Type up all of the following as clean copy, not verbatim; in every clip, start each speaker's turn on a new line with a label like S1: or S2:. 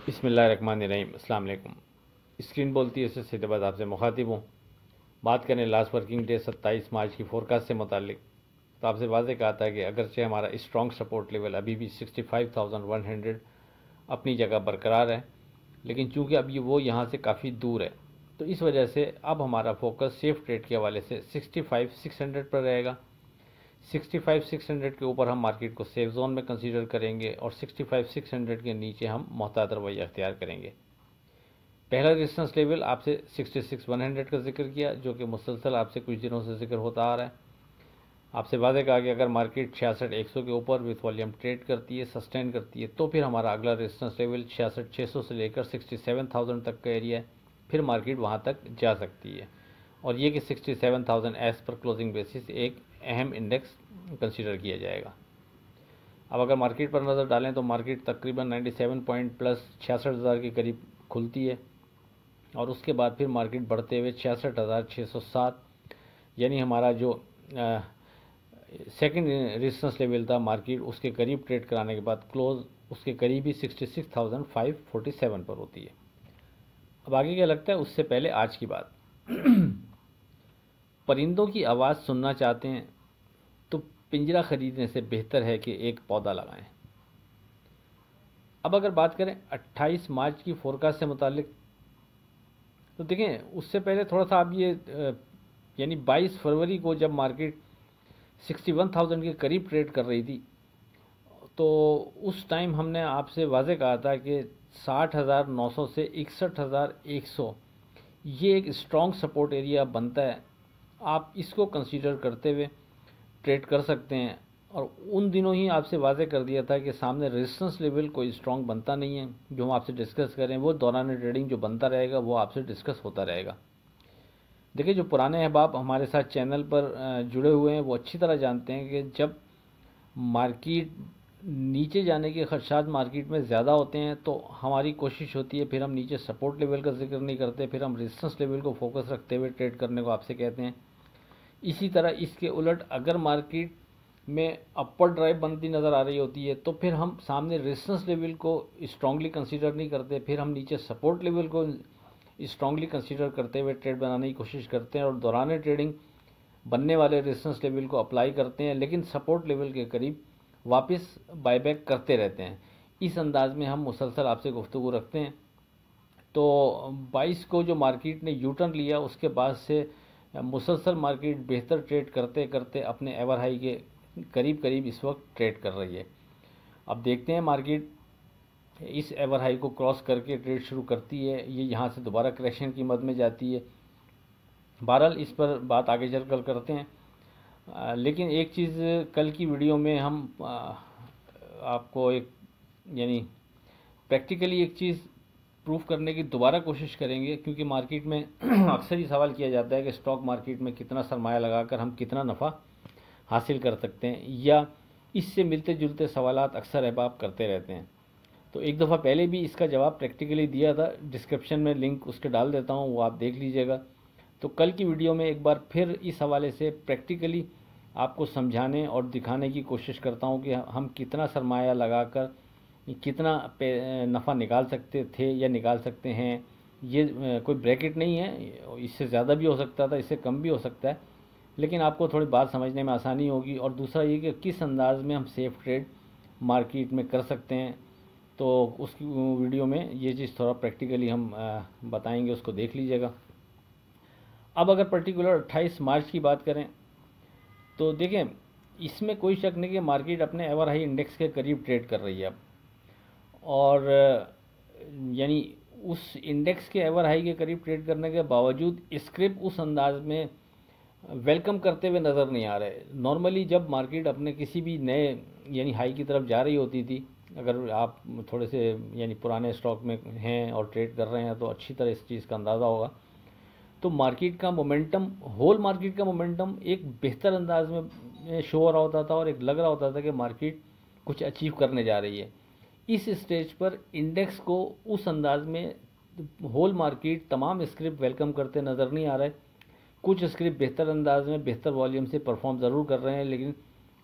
S1: बिस्मिल्लाहिर्रहमानिर्रहीम। अस्सलाम वालेकुम। स्क्रीन बोलती है, इससे सीधे बात आपसे मुखातिब हूँ। बात करें लास्ट वर्किंग डे 27 मार्च की फोरकास्ट से मुतालिक, तो आपसे वाज़ेह कहा था कि अगरचे हमारा स्ट्रॉन्ग सपोर्ट लेवल अभी भी 65,100 अपनी जगह बरकरार है, लेकिन चूंकि अब ये वो यहाँ से काफ़ी दूर है, तो इस वजह से अब हमारा फोकस सेफ ट्रेड के हवाले से 65,600 पर रहेगा। 65,600 के ऊपर हम मार्केट को सेफ जोन में कंसीडर करेंगे और 65,600 के नीचे हम मोहतात रवैया अख्तियार करेंगे। पहला रेजिस्टेंस लेवल आपसे 66,100 का जिक्र किया, जो कि मुसलसल आपसे कुछ दिनों से जिक्र होता आ रहा है। आपसे वादे कहा कि अगर मार्केट 66,100 के ऊपर विथ वॉल्यूम ट्रेड करती है, सस्टेन करती है, तो फिर हमारा अगला रेजिस्टेंस लेवल 66,600 से लेकर 67,000 तक का एरिया है। फिर मार्केट वहाँ तक जा सकती है, और ये कि 67,000 एज पर क्लोजिंग बेसिस एक अहम इंडेक्स कंसीडर किया जाएगा। अब अगर मार्केट पर नज़र डालें तो मार्केट तकरीबन 97 पॉइंट प्लस 66,000 के करीब खुलती है, और उसके बाद फिर मार्केट बढ़ते हुए 66,607, यानी हमारा जो सेकंड रेजिस्टेंस लेवल था मार्केट उसके करीब ट्रेड कराने के बाद क्लोज उसके करीब ही 66,547 पर होती है। अब आगे क्या लगता है, उससे पहले आज की बात। परिंदों की आवाज़ सुनना चाहते हैं तो पिंजरा खरीदने से बेहतर है कि एक पौधा लगाएं। अब अगर बात करें 28 मार्च की फोरकास्ट से मुतालिक, तो देखें उससे पहले थोड़ा सा आप ये यानी 22 फरवरी को जब मार्केट 61,000 के करीब ट्रेड कर रही थी, तो उस टाइम हमने आपसे वाज़ेह कहा था कि 60,900 से 61,100 ये एक स्ट्रॉन्ग सपोर्ट एरिया बनता है। आप इसको कंसीडर करते हुए ट्रेड कर सकते हैं, और उन दिनों ही आपसे वाज़ेह कर दिया था कि सामने रेजिस्टेंस लेवल कोई स्ट्रॉन्ग बनता नहीं है। जो हम आपसे डिस्कस करें वो दौरान ट्रेडिंग जो बनता रहेगा वो आपसे डिस्कस होता रहेगा। देखिए, जो पुराने अहबाब हमारे साथ चैनल पर जुड़े हुए हैं वो अच्छी तरह जानते हैं कि जब मार्केट नीचे जाने के खदशात मार्केट में ज़्यादा होते हैं तो हमारी कोशिश होती है, फिर हम नीचे सपोर्ट लेवल का जिक्र नहीं करते, फिर हम रेजिस्टेंस लेवल को फोकस रखते हुए ट्रेड करने को आपसे कहते हैं। इसी तरह इसके उलट अगर मार्केट में अपर ड्राइव बनती नज़र आ रही होती है तो फिर हम सामने रेजिस्टेंस लेवल को स्ट्रांगली कंसीडर नहीं करते, फिर हम नीचे सपोर्ट लेवल को स्ट्रांगली कंसीडर करते हुए ट्रेड बनाने की कोशिश करते हैं, और दौरान ट्रेडिंग बनने वाले रेजिस्टेंस लेवल को अप्लाई करते हैं, लेकिन सपोर्ट लेवल के करीब वापस बायबैक करते रहते हैं। इस अंदाज में हम मुसलसल आपसे गुफ्तगू रखते हैं। तो 22 को जो मार्केट ने यू टर्न लिया उसके बाद से मुसलसल मार्केट बेहतर ट्रेड करते करते अपने एवर हाई के करीब करीब इस वक्त ट्रेड कर रही है। अब देखते हैं मार्केट इस एवर हाई को क्रॉस करके ट्रेड शुरू करती है, ये यहाँ से दोबारा करेक्शन की मद में जाती है। बहरहाल इस पर बात आगे चल कर करते हैं। लेकिन एक चीज़ कल की वीडियो में हम आपको एक यानी प्रैक्टिकली एक चीज़ प्रूफ करने की दोबारा कोशिश करेंगे, क्योंकि मार्केट में अक्सर ही सवाल किया जाता है कि स्टॉक मार्केट में कितना सरमाया लगाकर हम कितना नफ़ा हासिल कर सकते हैं, या इससे मिलते जुलते सवालात अक्सर अहबाब करते रहते हैं। तो एक दफ़ा पहले भी इसका जवाब प्रैक्टिकली दिया था, डिस्क्रिप्शन में लिंक उसके डाल देता हूँ, वो आप देख लीजिएगा। तो कल की वीडियो में एक बार फिर इस हवाले से प्रैक्टिकली आपको समझाने और दिखाने की कोशिश करता हूँ कि हम कितना सरमाया लगाकर कितना नफ़ा निकाल सकते थे या निकाल सकते हैं। ये कोई ब्रैकेट नहीं है, इससे ज़्यादा भी हो सकता था, इससे कम भी हो सकता है, लेकिन आपको थोड़ी बात समझने में आसानी होगी। और दूसरा ये कि किस अंदाज में हम सेफ ट्रेड मार्केट में कर सकते हैं, तो उस वीडियो में ये चीज़ थोड़ा प्रैक्टिकली हम बताएंगे, उसको देख लीजिएगा। अब अगर पर्टिकुलर 28 मार्च की बात करें तो देखें, इसमें कोई शक नहीं कि मार्केट अपने एवर हाई इंडेक्स के करीब ट्रेड कर रही है अब, और यानी उस इंडेक्स के एवर हाई के करीब ट्रेड करने के बावजूद स्क्रिप उस अंदाज में वेलकम करते हुए नज़र नहीं आ रहे। नॉर्मली जब मार्केट अपने किसी भी नए यानी हाई की तरफ जा रही होती थी, अगर आप थोड़े से यानी पुराने स्टॉक में हैं और ट्रेड कर रहे हैं तो अच्छी तरह इस चीज़ का अंदाज़ा होगा, तो मार्केट का मोमेंटम, होल मार्केट का मोमेंटम एक बेहतर अंदाज में शो हो रहा होता था, और एक लग रहा होता था कि मार्केट कुछ अचीव करने जा रही है। इस स्टेज पर इंडेक्स को उस अंदाज में होल मार्केट तमाम स्क्रिप्ट वेलकम करते नज़र नहीं आ रहे। कुछ स्क्रिप्ट बेहतर अंदाज में बेहतर वॉल्यूम से परफॉर्म ज़रूर कर रहे हैं, लेकिन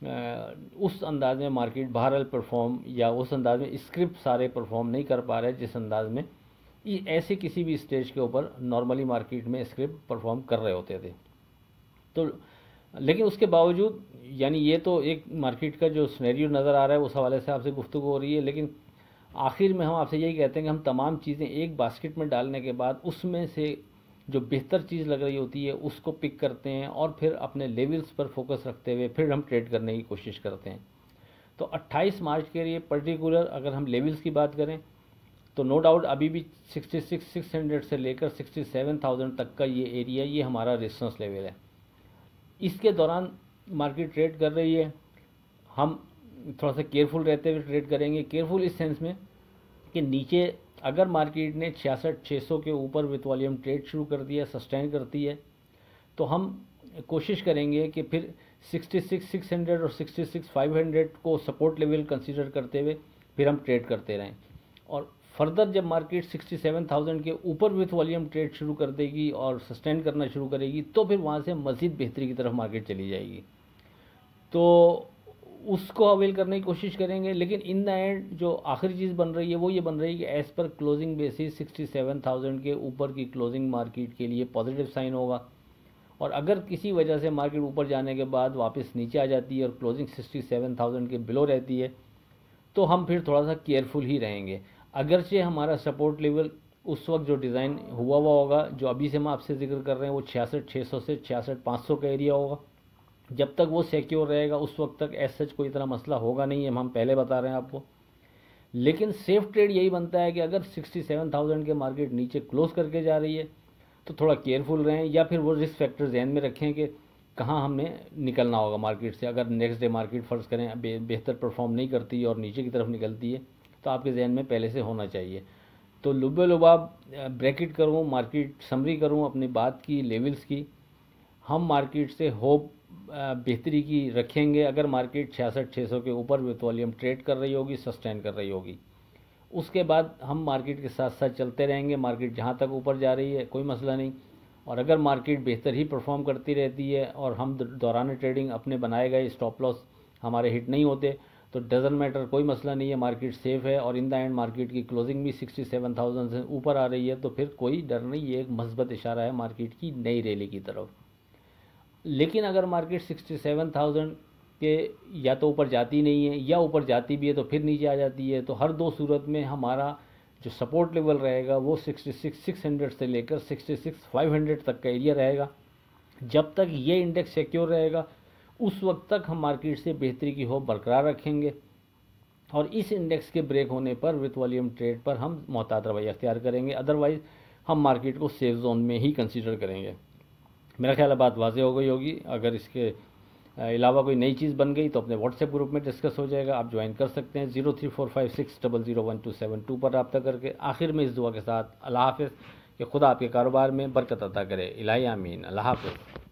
S1: उस अंदाज में मार्केट बहरहाल परफॉर्म या उस अंदाज में स्क्रिप्ट सारे परफॉर्म नहीं कर पा रहे जिस अंदाज में ऐसे किसी भी स्टेज के ऊपर नॉर्मली मार्केट में स्क्रिप्ट परफॉर्म कर रहे होते थे। तो लेकिन उसके बावजूद यानी ये तो एक मार्केट का जो सिनेरियो नज़र आ रहा है उस हवाले से आपसे गुफ्तगू हो रही है, लेकिन आखिर में हम आपसे यही कहते हैं कि हम तमाम चीज़ें एक बास्केट में डालने के बाद उसमें से जो बेहतर चीज़ लग रही होती है उसको पिक करते हैं और फिर अपने लेवल्स पर फोकस रखते हुए फिर हम ट्रेड करने की कोशिश करते हैं। तो 28 मार्च के लिए पर्टिकुलर अगर हम लेवल्स की बात करें तो नो डाउट अभी भी 66,600 से लेकर 67,000 तक का ये एरिया ये हमारा रेजिस्टेंस लेवल है। इसके दौरान मार्केट ट्रेड कर रही है, हम थोड़ा सा केयरफुल रहते हुए ट्रेड करेंगे। केयरफुल इस सेंस में कि नीचे अगर मार्केट ने 66,600 के ऊपर विथ वॉल्यूम ट्रेड शुरू कर दिया, सस्टेन करती है, तो हम कोशिश करेंगे कि फिर 66,600 और 66,500 को सपोर्ट लेवल कंसीडर करते हुए फिर हम ट्रेड करते रहें। और फर्दर जब मार्केट 67,000 के ऊपर विथ वॉल्यूम ट्रेड शुरू कर देगी और सस्टेन करना शुरू करेगी तो फिर वहाँ से मज़ीद बेहतरी की तरफ मार्केट चली जाएगी, तो उसको अवेल करने की कोशिश करेंगे। लेकिन इन द एंड जो आखिरी चीज़ बन रही है वो ये बन रही है कि एज़ पर क्लोजिंग बेसिस 67,000 के ऊपर की क्लोजिंग मार्केट के लिए पॉजिटिव साइन होगा। और अगर किसी वजह से मार्केट ऊपर जाने के बाद वापस नीचे आ जाती है और क्लोजिंग 67,000 के बिलो रहती है तो हम फिर थोड़ा सा केयरफुल ही रहेंगे। अगरचे हमारा सपोर्ट लेवल उस वक्त जो डिज़ाइन हुआ होगा, जो अभी से हम आपसे जिक्र कर रहे हैं, वो 66,600 से 66,500 का एरिया होगा। जब तक वो सिक्योर रहेगा उस वक्त तक एज सच कोई इतना मसला होगा नहीं है, हम पहले बता रहे हैं आपको। लेकिन सेफ ट्रेड यही बनता है कि अगर 67,000 के मार्केट नीचे क्लोज करके जा रही है तो थोड़ा केयरफुल रहें, या फिर वो रिस्क फैक्टर जहन में रखें कि कहाँ हमने निकलना होगा मार्केट से। अगर नेक्स्ट डे मार्केट फ़र्ज़ करें बेहतर परफॉर्म नहीं करती और नीचे की तरफ निकलती है तो आपके जहन में पहले से होना चाहिए। तो लुबे लुबाब ब्रैकेट करूँ, मार्केट समरी करूँ अपनी बात की लेवल्स की, हम मार्केट से होप बेहतरी की रखेंगे अगर मार्केट 66,600 के ऊपर विथ वॉल्यूम ट्रेड कर रही होगी, सस्टेन कर रही होगी। उसके बाद हम मार्केट के साथ साथ चलते रहेंगे, मार्केट जहाँ तक ऊपर जा रही है कोई मसला नहीं। और अगर मार्केट बेहतर ही परफॉर्म करती रहती है और हम दौरान ट्रेडिंग अपने बनाए गए स्टॉप लॉस हमारे हिट नहीं होते तो डजन मैटर, कोई मसला नहीं है, मार्केट सेफ है। और इन द एंड मार्केट की क्लोजिंग भी 67,000 से ऊपर आ रही है तो फिर कोई डर नहीं, ये एक मस्बत इशारा है मार्केट की नई रैली की तरफ। लेकिन अगर मार्केट 67,000 के या तो ऊपर जाती नहीं है या ऊपर जाती भी है तो फिर नीचे आ जाती है, तो हर दो सूरत में हमारा जो सपोर्ट लेवल रहेगा वो 66,600 से लेकर 66,500 तक का एरिया रहेगा। जब तक ये इंडेक्स सिक्योर रहेगा उस वक्त तक हम मार्केट से बेहतरी की होप बरकरार रखेंगे और इस इंडेक्स के ब्रेक होने पर विथ वॉल्यूम ट्रेड पर हम मोहतात रवैया अख्तियार करेंगे। अदरवाइज़ हम मार्केट को सेफ जोन में ही कंसीडर करेंगे। मेरा ख्याल है बात वाज़ेह हो गई होगी। अगर इसके अलावा कोई नई चीज़ बन गई तो अपने व्हाट्सएप ग्रुप में डिस्कस हो जाएगा, आप ज्वाइन कर सकते हैं 0345600127 पर रब्ता करके। आखिर में इस दुआ के साथ अल्लाह हाफ़िज़ कि खुदा आपके कारोबार में बरकत अता करे। इलाही आमीन। अल्लाह हाफ़िज़।